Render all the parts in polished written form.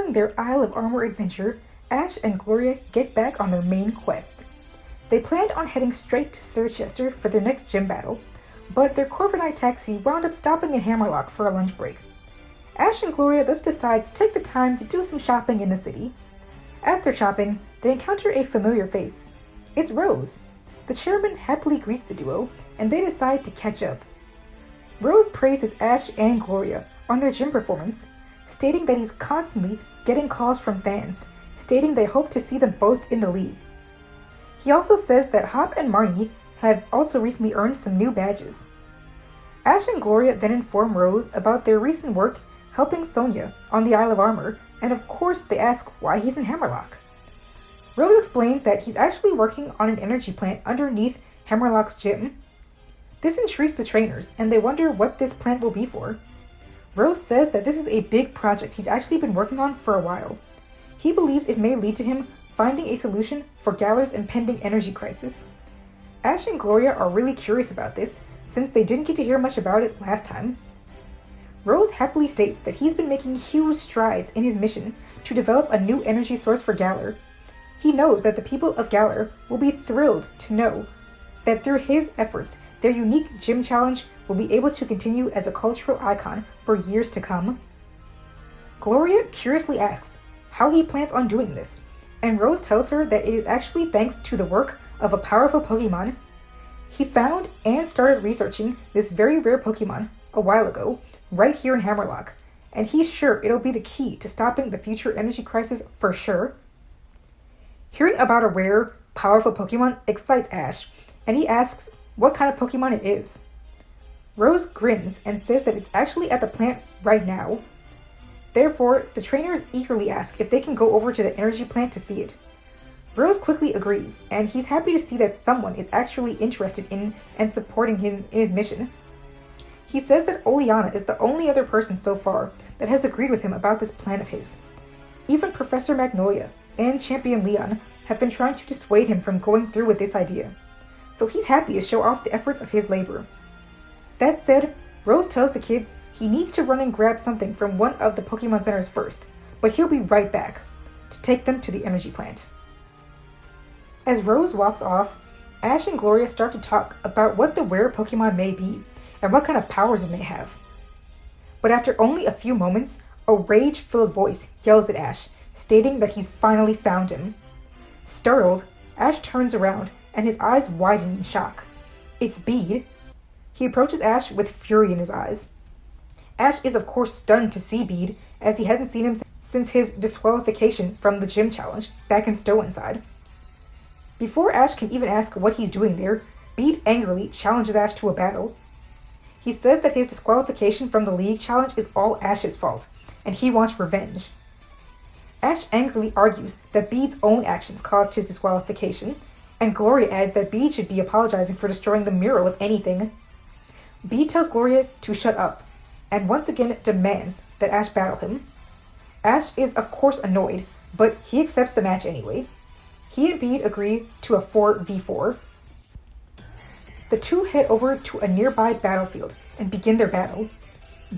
Following their Isle of Armor adventure, Ash and Gloria get back on their main quest. They planned on heading straight to Circhester for their next gym battle, but their Corviknight taxi wound up stopping in Hammerlock for a lunch break. Ash and Gloria thus decide to take the time to do some shopping in the city. As they're shopping, they encounter a familiar face. It's Rose. The chairman happily greets the duo, and they decide to catch up. Rose praises Ash and Gloria on their gym performance, stating that he's constantly getting calls from fans, stating they hope to see them both in the league. He also says that Hop and Marnie have also recently earned some new badges. Ash and Gloria then inform Rose about their recent work helping Sonia on the Isle of Armor, and of course they ask why he's in Hammerlock. Rose explains that he's actually working on an energy plant underneath Hammerlock's gym. This intrigues the trainers, and they wonder what this plant will be for. Rose says that this is a big project he's actually been working on for a while. He believes it may lead to him finding a solution for Galar's impending energy crisis. Ash and Gloria are really curious about this, since they didn't get to hear much about it last time. Rose happily states that he's been making huge strides in his mission to develop a new energy source for Galar. He knows that the people of Galar will be thrilled to know that through his efforts, their unique gym challenge will be able to continue as a cultural icon for years to come. Gloria curiously asks how he plans on doing this, and Rose tells her that it is actually thanks to the work of a powerful Pokemon. He found and started researching this very rare Pokemon a while ago, right here in Hammerlock, and he's sure it'll be the key to stopping the future energy crisis for sure. Hearing about a rare, powerful Pokemon excites Ash, and he asks what kind of Pokemon it is. Rose grins and says that it's actually at the plant right now. Therefore, the trainers eagerly ask if they can go over to the energy plant to see it. Rose quickly agrees, and he's happy to see that someone is actually interested in and supporting him in his mission. He says that Oleana is the only other person so far that has agreed with him about this plan of his. Even Professor Magnolia and Champion Leon have been trying to dissuade him from going through with this idea, so he's happy to show off the efforts of his labor. That said, Rose tells the kids he needs to run and grab something from one of the Pokemon centers first, but he'll be right back to take them to the energy plant. As Rose walks off, Ash and Gloria start to talk about what the rare Pokemon may be and what kind of powers it may have. But after only a few moments, a rage-filled voice yells at Ash, stating that he's finally found him. Startled, Ash turns around and his eyes widen in shock. It's Bead. He approaches Ash with fury in his eyes. Ash is of course stunned to see Bead, as he hadn't seen him since his disqualification from the gym challenge back in Stowenside. Before Ash can even ask what he's doing there, Bead angrily challenges Ash to a battle. He says that his disqualification from the League Challenge is all Ash's fault, and he wants revenge. Ash angrily argues that Bead's own actions caused his disqualification, and Gloria adds that Bead should be apologizing for destroying the mural if anything. Bead tells Gloria to shut up, and once again demands that Ash battle him. Ash is of course annoyed, but he accepts the match anyway. He and Bead agree to a 4v4. The two head over to a nearby battlefield and begin their battle.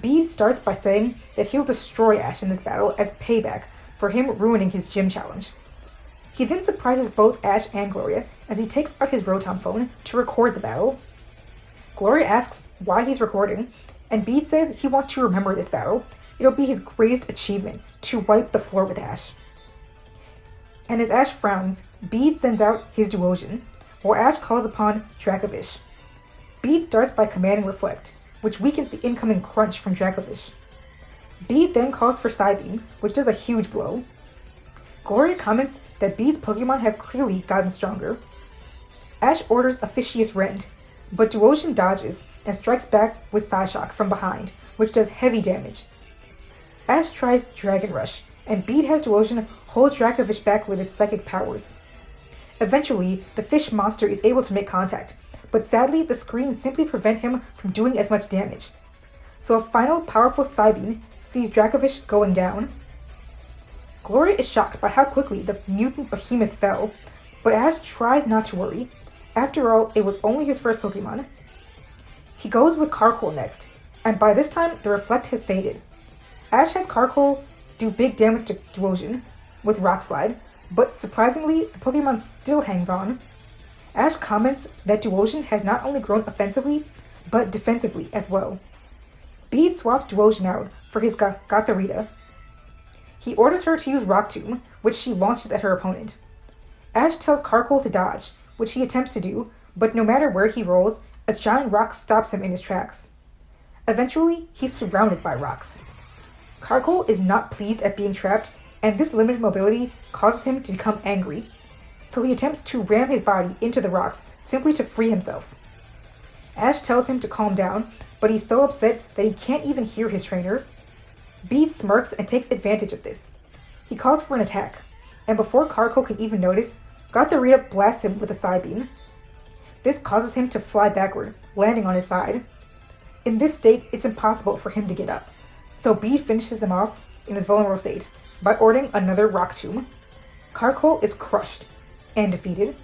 Bead starts by saying that he'll destroy Ash in this battle as payback for him ruining his gym challenge. He then surprises both Ash and Gloria as he takes out his Rotom phone to record the battle. Gloria asks why he's recording, and Bead says he wants to remember this battle. It'll be his greatest achievement to wipe the floor with Ash. And as Ash frowns, Bead sends out his Duosion, while Ash calls upon Dracovish. Bead starts by commanding Reflect, which weakens the incoming crunch from Dracovish. Bead then calls for Psybeam, which does a huge blow. Gloria comments that Bead's Pokemon have clearly gotten stronger. Ash orders Officious Rend, but Duosion dodges and strikes back with Psyshock from behind, which does heavy damage. Ash tries Dragon Rush, and Bead has Duosion hold Dracovish back with its psychic powers. Eventually, the fish monster is able to make contact, but sadly the screens simply prevent him from doing as much damage. So a final powerful Psybeam sees Dracovish going down. Gloria is shocked by how quickly the mutant behemoth fell, but Ash tries not to worry. After all, it was only his first Pokemon. He goes with Carkol next, and by this time the Reflect has faded. Ash has Carkol do big damage to Duosion with Rock Slide, but surprisingly, the Pokemon still hangs on. Ash comments that Duosion has not only grown offensively, but defensively as well. Bead swaps Duosion out for his Gothorita. He orders her to use Rock Tomb, which she launches at her opponent. Ash tells Carkol to dodge, which he attempts to do, but no matter where he rolls, a giant rock stops him in his tracks. Eventually, he's surrounded by rocks. Carkol is not pleased at being trapped, and this limited mobility causes him to become angry, so he attempts to ram his body into the rocks simply to free himself. Ash tells him to calm down, but he's so upset that he can't even hear his trainer. Bead smirks and takes advantage of this. He calls for an attack, and before Carkol can even notice, Gothorita blasts him with a Psybeam. This causes him to fly backward, landing on his side. In this state, it's impossible for him to get up, so Bead finishes him off in his vulnerable state by ordering another Rock Tomb. Carkol is crushed and defeated.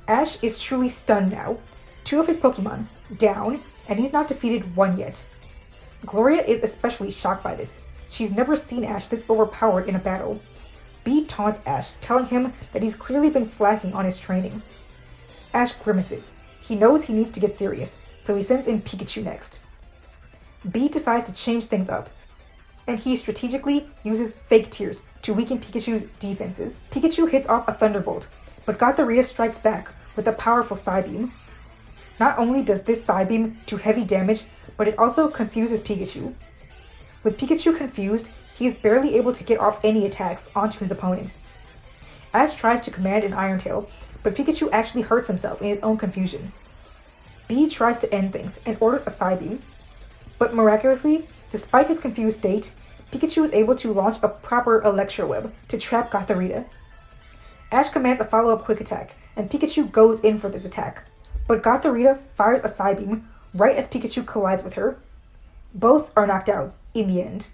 Ash is truly stunned now. 2 of his Pokemon down, and he's not defeated 1 yet. Gloria is especially shocked by this. She's never seen Ash this overpowered in a battle. Bead taunts Ash, telling him that he's clearly been slacking on his training. Ash grimaces. He knows he needs to get serious, so he sends in Pikachu next. Bead decides to change things up, and he strategically uses Fake Tears to weaken Pikachu's defenses. Pikachu hits off a Thunderbolt, but Gothorita strikes back with a powerful Psybeam. Not only does this Psybeam do heavy damage, but it also confuses Pikachu. With Pikachu confused, he is barely able to get off any attacks onto his opponent. Ash tries to command an Iron Tail, but Pikachu actually hurts himself in his own confusion. Bead tries to end things and orders a Psybeam, but miraculously, despite his confused state, Pikachu is able to launch a proper Electro Web to trap Gothorita. Ash commands a follow-up Quick Attack, and Pikachu goes in for this attack, but Gothorita fires a Psybeam right as Pikachu collides with her. Both are knocked out in the end.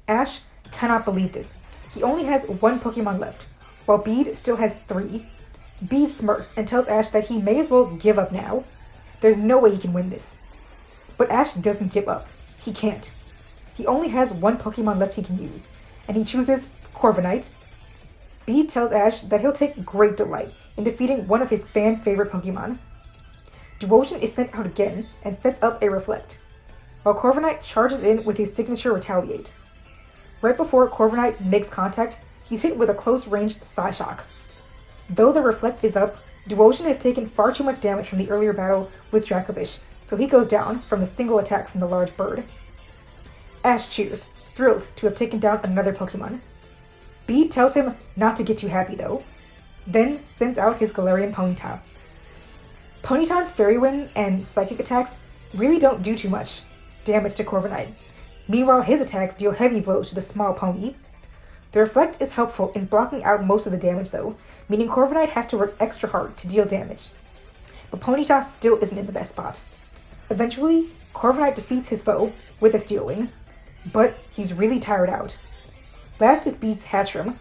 Ash cannot believe this. He only has 1 Pokemon left, while Bead still has 3. Bead smirks and tells Ash that he may as well give up now. There's no way he can win this. But Ash doesn't give up. He can't. He only has 1 Pokemon left he can use, and he chooses Corviknight. Bead tells Ash that he'll take great delight in defeating one of his fan-favorite Pokemon. Duosion is sent out again and sets up a Reflect, while Corviknight charges in with his signature Retaliate. Right before Corviknight makes contact, he's hit with a close-range Psyshock. Though the Reflect is up, Duosion has taken far too much damage from the earlier battle with Dracovish, so he goes down from the single attack from the large bird. Ash cheers, thrilled to have taken down another Pokemon. Bead tells him not to get too happy though, then sends out his Galarian Ponyta. Ponyta's Fairy Wind and Psychic attacks really don't do too much damage to Corviknight. Meanwhile, his attacks deal heavy blows to the small pony. The Reflect is helpful in blocking out most of the damage though, meaning Corviknight has to work extra hard to deal damage. But Ponyta still isn't in the best spot. Eventually, Corviknight defeats his foe with a Steel Wing, but he's really tired out. Last is Bead's Hatchrim.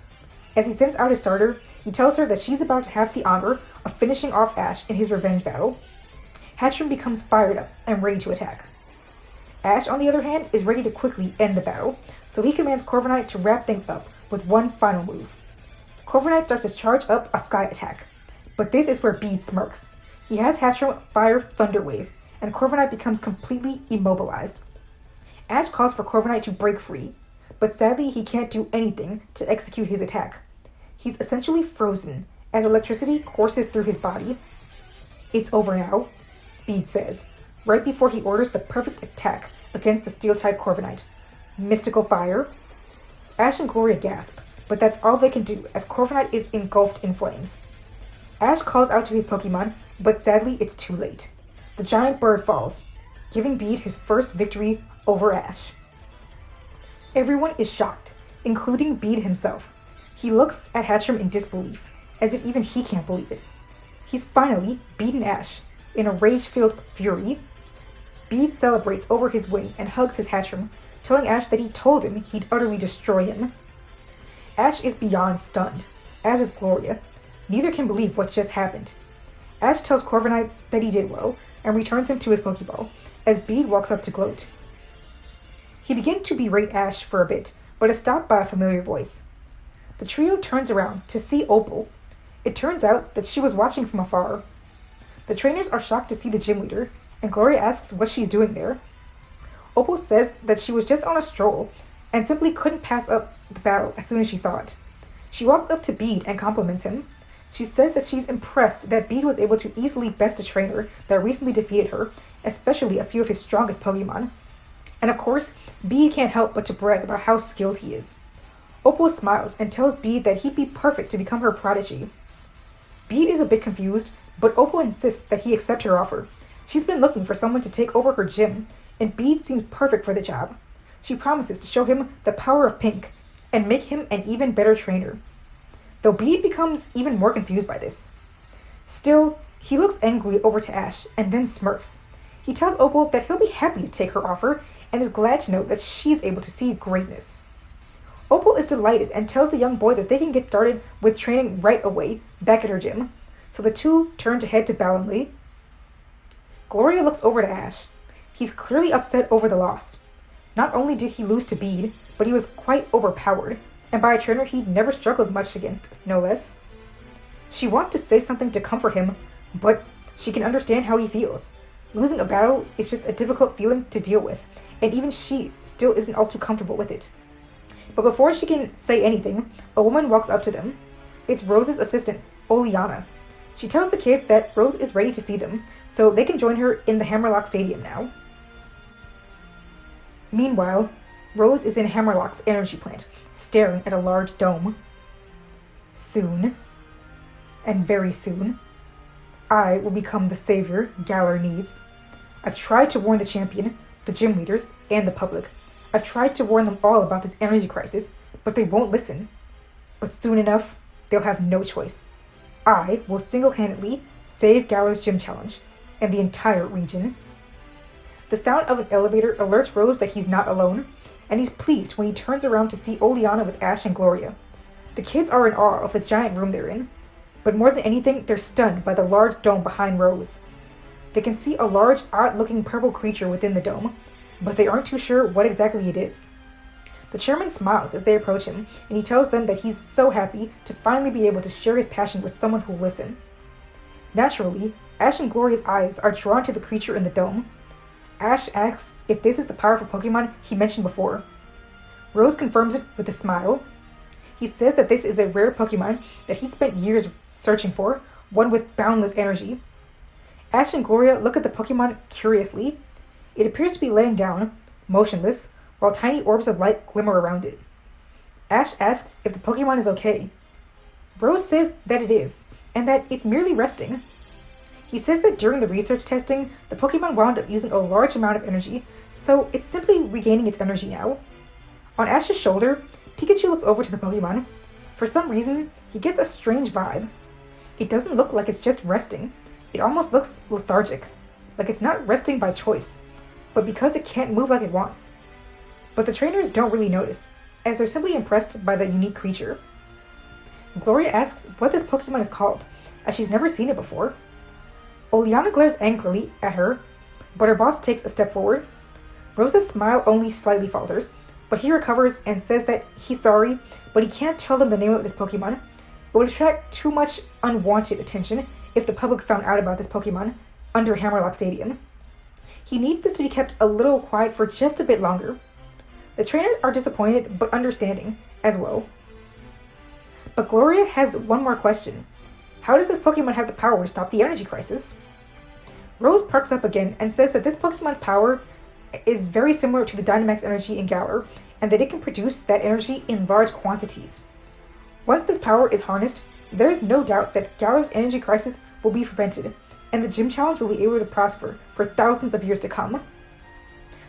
As he sends out his starter, he tells her that she's about to have the honor of finishing off Ash in his revenge battle. Hatchrim becomes fired up and ready to attack. Ash, on the other hand, is ready to quickly end the battle, so he commands Corviknight to wrap things up with one final move. Corviknight starts to charge up a Sky Attack, but this is where Bead smirks. He has Hatchrim fire Thunder Wave, and Corviknight becomes completely immobilized. Ash calls for Corviknight to break free, but sadly he can't do anything to execute his attack. He's essentially frozen as electricity courses through his body. It's over now, Bead says, right before he orders the perfect attack against the Steel-type Corviknight. Mystical Fire. Ash and Gloria gasp, but that's all they can do as Corviknight is engulfed in flames. Ash calls out to his Pokemon, but sadly it's too late. The giant bird falls, giving Bead his first victory over Ash. Everyone is shocked, including Bead himself. He looks at Hatchrim in disbelief, as if even he can't believe it. He's finally beaten Ash. In a rage-filled fury, Bead celebrates over his win and hugs his Hatchrim, telling Ash that he told him he'd utterly destroy him. Ash is beyond stunned, as is Gloria. Neither can believe what just happened. Ash tells Corviknight that he did well, and returns him to his Pokeball, as Bead walks up to gloat. He begins to berate Ash for a bit, but is stopped by a familiar voice. The trio turns around to see Opal. It turns out that she was watching from afar. The trainers are shocked to see the gym leader, and Gloria asks what she's doing there. Opal says that she was just on a stroll, and simply couldn't pass up the battle as soon as she saw it. She walks up to Bead and compliments him. She says that she's impressed that Bead was able to easily best a trainer that recently defeated her, especially a few of his strongest Pokemon. And of course, Bead can't help but to brag about how skilled he is. Opal smiles and tells Bead that he'd be perfect to become her prodigy. Bead is a bit confused, but Opal insists that he accept her offer. She's been looking for someone to take over her gym, and Bead seems perfect for the job. She promises to show him the power of pink and make him an even better trainer. Though Bead becomes even more confused by this. Still, he looks angrily over to Ash and then smirks. He tells Opal that he'll be happy to take her offer and is glad to know that she's able to see greatness. Opal is delighted and tells the young boy that they can get started with training right away back at her gym, so the two turn to head to Ballinley. Gloria looks over to Ash. He's clearly upset over the loss. Not only did he lose to Bead, but he was quite overpowered, and by a trainer he'd never struggled much against, no less. She wants to say something to comfort him, but she can understand how he feels. Losing a battle is just a difficult feeling to deal with, and even she still isn't all too comfortable with it. But before she can say anything, a woman walks up to them. It's Rose's assistant, Oleana. She tells the kids that Rose is ready to see them, so they can join her in the Hammerlock Stadium now. Meanwhile, Rose is in Hammerlock's energy plant, staring at a large dome. Soon, and very soon, I will become the savior Galar needs. I've tried to warn the champion, the gym leaders, and the public. I've tried to warn them all about this energy crisis, but they won't listen. But soon enough, they'll have no choice. I will single-handedly save Galar's gym challenge, and the entire region. The sound of an elevator alerts Rose that he's not alone, and he's pleased when he turns around to see Oleana with Ash and Gloria. The kids are in awe of the giant room they're in, but more than anything, they're stunned by the large dome behind Rose. They can see a large, odd-looking purple creature within the dome, but they aren't too sure what exactly it is. The chairman smiles as they approach him, and he tells them that he's so happy to finally be able to share his passion with someone who'll listen. Naturally, Ash and Gloria's eyes are drawn to the creature in the dome. Ash asks if this is the powerful Pokemon he mentioned before. Rose confirms it with a smile. He says that this is a rare Pokemon that he'd spent years searching for, one with boundless energy. Ash and Gloria look at the Pokemon curiously. It appears to be laying down, motionless, while tiny orbs of light glimmer around it. Ash asks if the Pokemon is okay. Rose says that it is, and that it's merely resting. He says that during the research testing, the Pokemon wound up using a large amount of energy, so it's simply regaining its energy now. On Ash's shoulder, Pikachu looks over to the Pokemon. For some reason, he gets a strange vibe. It doesn't look like it's just resting. It almost looks lethargic, like it's not resting by choice, but because it can't move like it wants. But the trainers don't really notice, as they're simply impressed by the unique creature. Gloria asks what this Pokemon is called, as she's never seen it before. Oleana glares angrily at her, but her boss takes a step forward. Rose's smile only slightly falters, but he recovers and says that he's sorry, but he can't tell them the name of this Pokemon. It would attract too much unwanted attention if the public found out about this Pokemon under Hammerlock Stadium. He needs this to be kept a little quiet for just a bit longer. The trainers are disappointed but understanding as well. But Gloria has one more question. How does this Pokemon have the power to stop the energy crisis? Rose perks up again and says that this Pokemon's power is very similar to the Dynamax energy in Galar, and that it can produce that energy in large quantities. Once this power is harnessed, there is no doubt that Galar's energy crisis will be prevented, and the gym challenge will be able to prosper for thousands of years to come.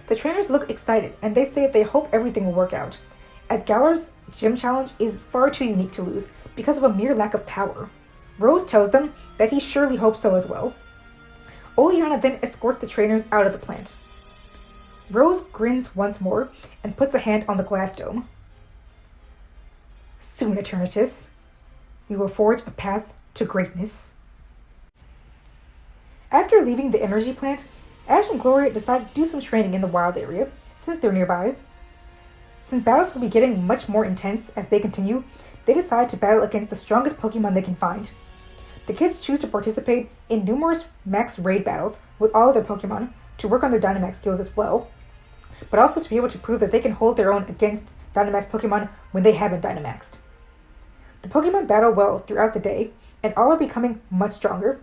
The trainers look excited, and they say that they hope everything will work out, as Galar's gym challenge is far too unique to lose because of a mere lack of power. Rose tells them that he surely hopes so as well. Oleana then escorts the trainers out of the plant. Rose grins once more and puts a hand on the glass dome. Soon, Eternatus, we will forge a path to greatness. After leaving the energy plant, Ash and Gloria decide to do some training in the wild area, since they're nearby. Since battles will be getting much more intense as they continue, they decide to battle against the strongest Pokemon they can find. The kids choose to participate in numerous max raid battles with all of their Pokemon to work on their Dynamax skills as well, but also to be able to prove that they can hold their own against Dynamax Pokemon when they haven't Dynamaxed. The Pokemon battle well throughout the day, and all are becoming much stronger.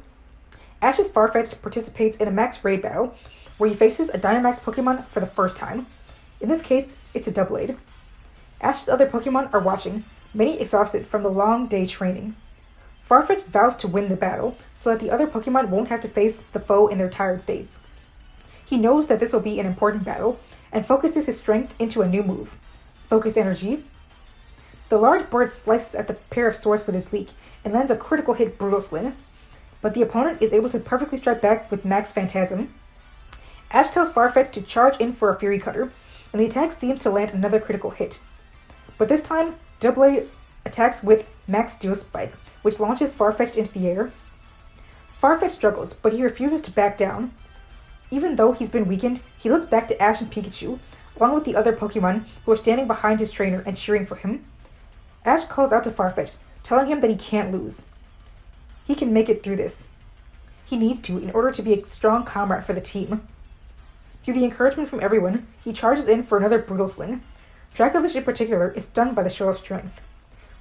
Ash's Farfetch'd participates in a max raid battle, where he faces a Dynamax Pokemon for the first time. In this case, it's a Doublade. Ash's other Pokemon are watching, many exhausted from the long day training. Farfetch'd vows to win the battle, so that the other Pokemon won't have to face the foe in their tired states. He knows that this will be an important battle, and focuses his strength into a new move, Focus Energy. The large bird slices at the pair of swords with its beak, and lands a critical hit Brutal Swing, but the opponent is able to perfectly strike back with Max Phantasm. Ash tells Farfetch'd to charge in for a Fury Cutter, and the attack seems to land another critical hit. But this time, Doublade attacks with Max Steel Spike, which launches Farfetch'd into the air. Farfetch'd struggles, but he refuses to back down. Even though he's been weakened, he looks back to Ash and Pikachu, along with the other Pokemon who are standing behind his trainer and cheering for him. Ash calls out to Farfetch'd, telling him that he can't lose. He can make it through this. He needs to in order to be a strong comrade for the team. Through the encouragement from everyone, he charges in for another Brutal Swing. Dracovish in particular is stunned by the show of strength.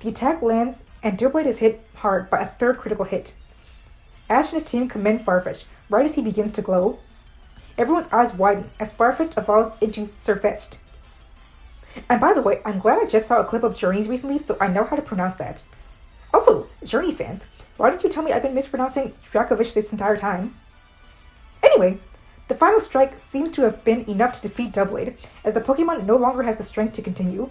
The attack lands, and Doublade is hit hard by a third critical hit. Ash and his team commend Farfetch'd right as he begins to glow. Everyone's eyes widen as Farfetch'd evolves into Circhester. And by the way, I'm glad I just saw a clip of Journeys recently, so I know how to pronounce that. Also, Journeys fans, why didn't you tell me I've been mispronouncing Dracovish this entire time? Anyway, the final strike seems to have been enough to defeat Doublade, as the Pokemon no longer has the strength to continue.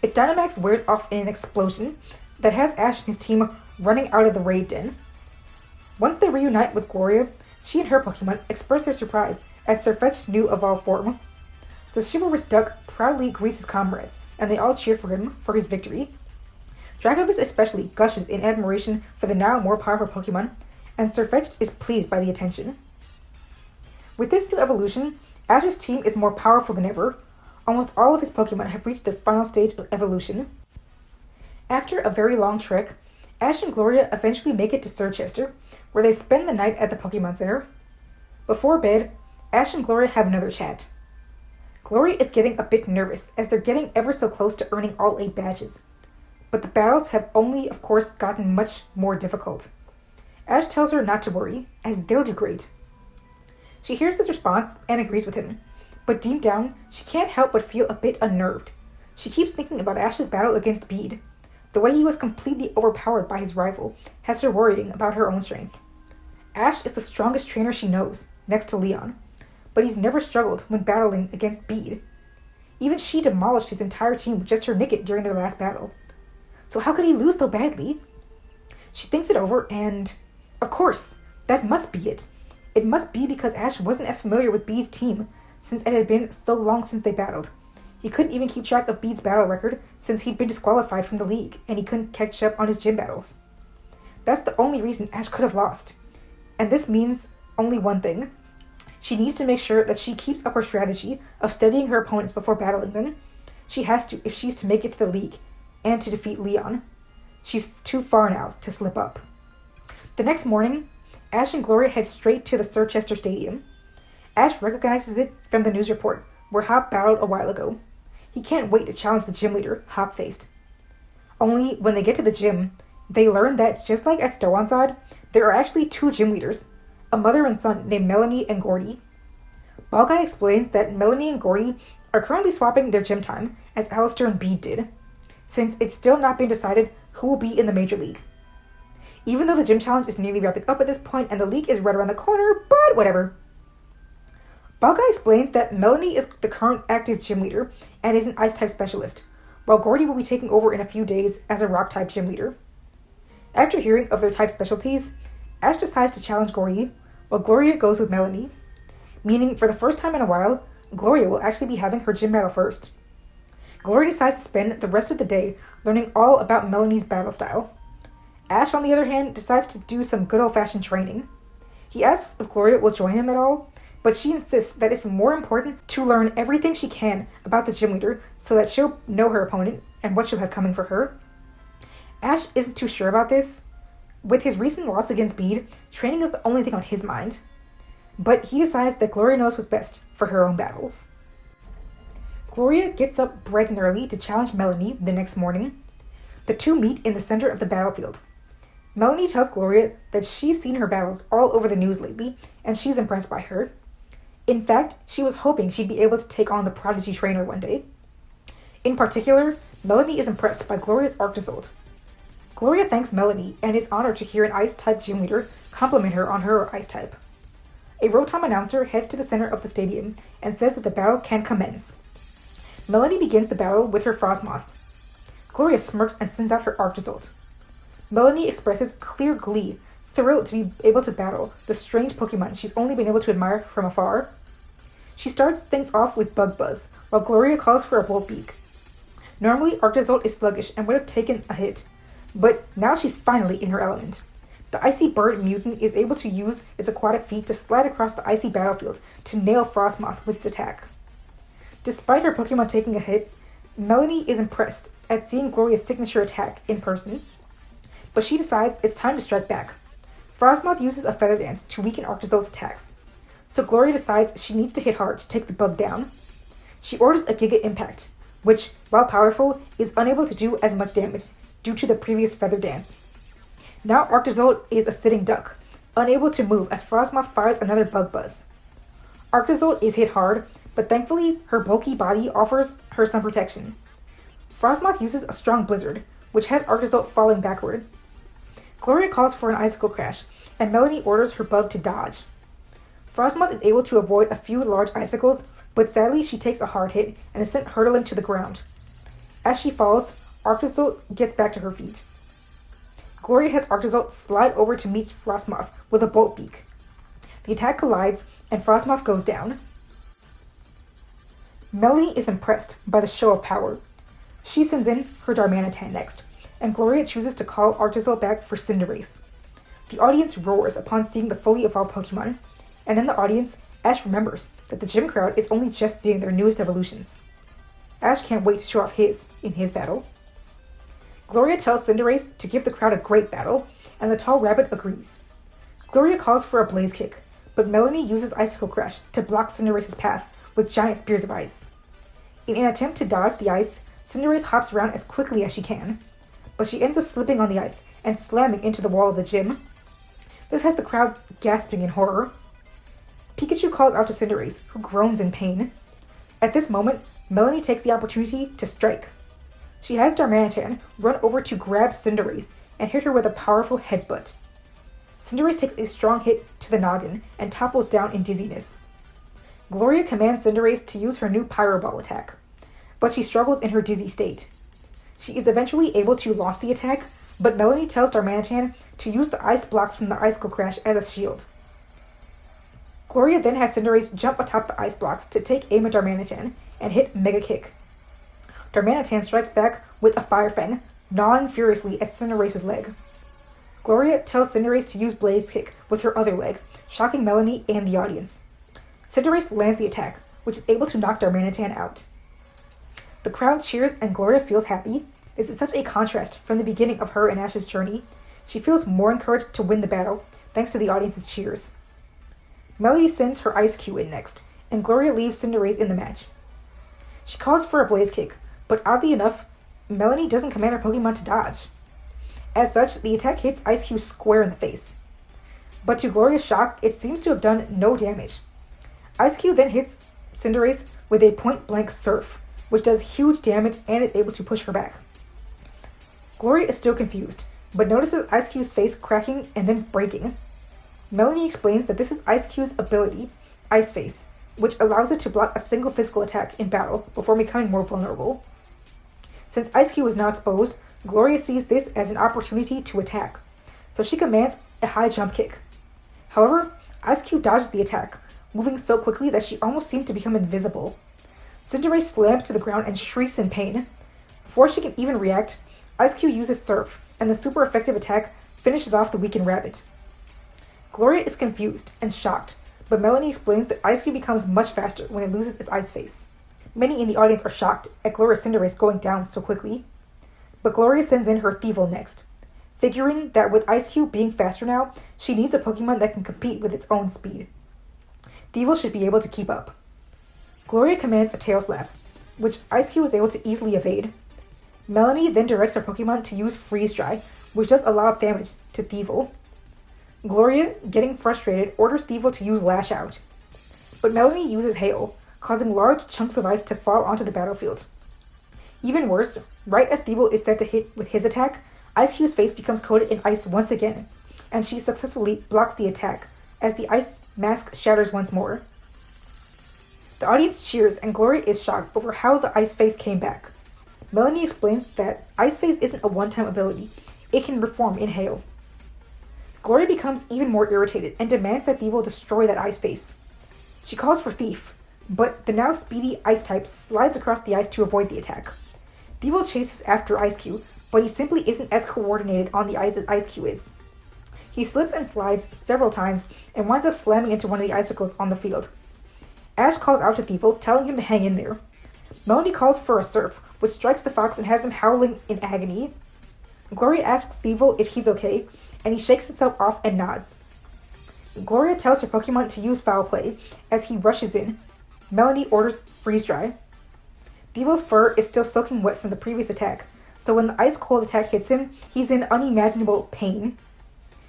Its Dynamax wears off in an explosion that has Ash and his team running out of the raid den. Once they reunite with Gloria, she and her Pokemon express their surprise at Farfetch'd's new evolved form. The chivalrous duck proudly greets his comrades, and they all cheer for him for his victory. Dracovish especially gushes in admiration for the now more powerful Pokemon, and Farfetch'd is pleased by the attention. With this new evolution, Ash's team is more powerful than ever. Almost all of his Pokemon have reached their final stage of evolution. After a very long trek, Ash and Gloria eventually make it to Circhester, where they spend the night at the Pokemon Center. Before bed, Ash and Gloria have another chat. Gloria is getting a bit nervous as they're getting ever so close to earning all 8 badges. But the battles have only, of course, gotten much more difficult. Ash tells her not to worry, as they'll do great. She hears his response and agrees with him, but deep down, she can't help but feel a bit unnerved. She keeps thinking about Ash's battle against Bead. The way he was completely overpowered by his rival has her worrying about her own strength. Ash is the strongest trainer she knows, next to Leon, but he's never struggled when battling against Bead. Even she demolished his entire team with just her Nickit during their last battle. So how could he lose so badly? She thinks it over and, of course, that must be it. It must be because Ash wasn't as familiar with Bead's team since it had been so long since they battled. He couldn't even keep track of Bead's battle record since he'd been disqualified from the league and he couldn't catch up on his gym battles. That's the only reason Ash could have lost. And this means only one thing. She needs to make sure that she keeps up her strategy of studying her opponents before battling them. She has to if she's to make it to the league and to defeat Leon. She's too far now to slip up. The next morning, Ash and Gloria head straight to the Circhester Stadium. Ash recognizes it from the news report, where Hop battled a while ago. He can't wait to challenge the gym leader, Hop-faced. Only, when they get to the gym, they learn that, just like at Stow-on-Sod, there are actually 2 gym leaders, a mother and son named Melanie and Gordy. Ball Guy explains that Melanie and Gordy are currently swapping their gym time, as Alistair and Bead did, since it's still not been decided who will be in the Major League. Even though the gym challenge is nearly wrapping up at this point and the league is right around the corner, but whatever. Ball Guy explains that Melanie is the current active gym leader and is an Ice-type specialist, while Gordy will be taking over in a few days as a Rock-type gym leader. After hearing of their type specialties, Ash decides to challenge Gordy, while Gloria goes with Melanie, meaning for the first time in a while, Gloria will actually be having her gym battle first. Gloria decides to spend the rest of the day learning all about Melanie's battle style. Ash, on the other hand, decides to do some good old-fashioned training. He asks if Gloria will join him at all, but she insists that it's more important to learn everything she can about the gym leader so that she'll know her opponent and what she'll have coming for her. Ash isn't too sure about this. With his recent loss against Bead, training is the only thing on his mind. But he decides that Gloria knows what's best for her own battles. Gloria gets up bright and early to challenge Melanie the next morning. The two meet in the center of the battlefield. Melanie tells Gloria that she's seen her battles all over the news lately, and she's impressed by her. In fact, she was hoping she'd be able to take on the prodigy trainer one day. In particular, Melanie is impressed by Gloria's arc result. Gloria thanks Melanie and is honored to hear an Ice-type gym leader compliment her on her Ice-type. A Rotom announcer heads to the center of the stadium and says that the battle can commence. Melanie begins the battle with her Frostmoth. Gloria smirks and sends out her arc result. Melanie expresses clear glee, thrilled to be able to battle the strange Pokemon she's only been able to admire from afar. She starts things off with Bug Buzz, while Gloria calls for a Bolt Beak. Normally, Arctozolt is sluggish and would have taken a hit, but now she's finally in her element. The Icy Bird mutant is able to use its aquatic feet to slide across the icy battlefield to nail Frostmoth with its attack. Despite her Pokemon taking a hit, Melanie is impressed at seeing Gloria's signature attack in person, but she decides it's time to strike back. Frostmoth uses a Feather Dance to weaken Arctozolt's attacks, so Gloria decides she needs to hit hard to take the bug down. She orders a Giga Impact, which, while powerful, is unable to do as much damage due to the previous Feather Dance. Now Arctozolt is a sitting duck, unable to move as Frostmoth fires another Bug Buzz. Arctozolt is hit hard, but thankfully her bulky body offers her some protection. Frostmoth uses a strong Blizzard, which has Arctozolt falling backward. Gloria calls for an Icicle Crash, and Melanie orders her bug to dodge. Frostmoth is able to avoid a few large icicles, but sadly she takes a hard hit and is sent hurtling to the ground. As she falls, Arctozolt gets back to her feet. Gloria has Arctozolt slide over to meet Frostmoth with a Bolt Beak. The attack collides, and Frostmoth goes down. Melanie is impressed by the show of power. She sends in her Darmanitan next, and Gloria chooses to call Arctozolt back for Cinderace. The audience roars upon seeing the fully evolved Pokemon, and in the audience, Ash remembers that the gym crowd is only just seeing their newest evolutions. Ash can't wait to show off his in his battle. Gloria tells Cinderace to give the crowd a great battle, and the tall rabbit agrees. Gloria calls for a Blaze Kick, but Melanie uses Icicle Crash to block Cinderace's path with giant spears of ice. In an attempt to dodge the ice, Cinderace hops around as quickly as she can, but she ends up slipping on the ice and slamming into the wall of the gym. This has the crowd gasping in horror. Pikachu calls out to Cinderace, who groans in pain. At this moment, Melanie takes the opportunity to strike. She has Darmanitan run over to grab Cinderace and hit her with a powerful headbutt. Cinderace takes a strong hit to the noggin and topples down in dizziness. Gloria commands Cinderace to use her new Pyro Ball attack, but she struggles in her dizzy state. She is eventually able to launch the attack, but Melanie tells Darmanitan to use the ice blocks from the Icicle Crash as a shield. Gloria then has Cinderace jump atop the ice blocks to take aim at Darmanitan and hit Mega Kick. Darmanitan strikes back with a Fire Fang, gnawing furiously at Cinderace's leg. Gloria tells Cinderace to use Blaze Kick with her other leg, shocking Melanie and the audience. Cinderace lands the attack, which is able to knock Darmanitan out. The crowd cheers and Gloria feels happy. This is such a contrast from the beginning of her and Ash's journey. She feels more encouraged to win the battle, thanks to the audience's cheers. Melanie sends her Ice Cue in next, and Gloria leaves Cinderace in the match. She calls for a Blaze Kick, but oddly enough, Melanie doesn't command her Pokemon to dodge. As such, the attack hits Ice Cue square in the face. But to Gloria's shock, it seems to have done no damage. Ice Cube then hits Cinderace with a point-blank Surf, which does huge damage and is able to push her back. Gloria is still confused, but notices Ice Cube's face cracking and then breaking. Melanie explains that this is Ice Cube's ability, Ice Face, which allows it to block a single physical attack in battle before becoming more vulnerable. Since Ice Cube is now exposed, Gloria sees this as an opportunity to attack, so she commands a high jump kick. However, Ice Cube dodges the attack, moving so quickly that she almost seemed to become invisible. Cinderace slams to the ground and shrieks in pain. Before she can even react, Ice Cube uses Surf, and the super effective attack finishes off the weakened rabbit. Gloria is confused and shocked, but Melanie explains that Ice Cube becomes much faster when it loses its ice face. Many in the audience are shocked at Gloria's Cinderace going down so quickly, but Gloria sends in her Thievul next, figuring that with Ice Cube being faster now, she needs a Pokemon that can compete with its own speed. Thievul should be able to keep up. Gloria commands a Tail Slap, which Ice Cube is able to easily evade. Melanie then directs her Pokemon to use Freeze Dry, which does a lot of damage to Thievul. Gloria, getting frustrated, orders Thievul to use Lash Out, but Melanie uses Hail, causing large chunks of ice to fall onto the battlefield. Even worse, right as Thievul is set to hit with his attack, Ice Cube's face becomes coated in ice once again, and she successfully blocks the attack as the ice mask shatters once more. The audience cheers and Gloria is shocked over how the ice face came back. Melanie explains that Ice Phase isn't a one-time ability, it can reform in Hail. Gloria becomes even more irritated and demands that Thievul destroy that ice face. She calls for Thief, but the now speedy ice type slides across the ice to avoid the attack. Thievul chases after Ice Cube, but he simply isn't as coordinated on the ice as Ice Cube is. He slips and slides several times and winds up slamming into one of the icicles on the field. Ash calls out to Thievul, telling him to hang in there. Melanie calls for a Surf, which strikes the fox and has him howling in agony. Gloria asks Thievul if he's okay, and he shakes himself off and nods. Gloria tells her Pokemon to use Foul Play as he rushes in. Melanie orders Freeze Dry. Thievul's fur is still soaking wet from the previous attack, so when the ice cold attack hits him, he's in unimaginable pain.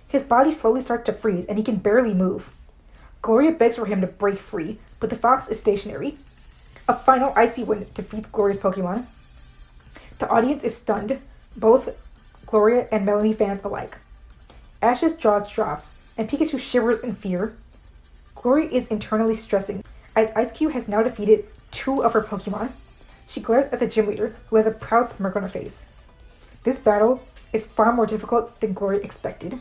His body slowly starts to freeze and he can barely move. Gloria begs for him to break free, but the fox is stationary. A final icy wind defeats Gloria's Pokemon. The audience is stunned, both Gloria and Melanie fans alike. Ash's jaw drops, and Pikachu shivers in fear. Gloria is internally stressing, as Ice Cube has now defeated 2 of her Pokemon. She glares at the gym leader, who has a proud smirk on her face. This battle is far more difficult than Gloria expected.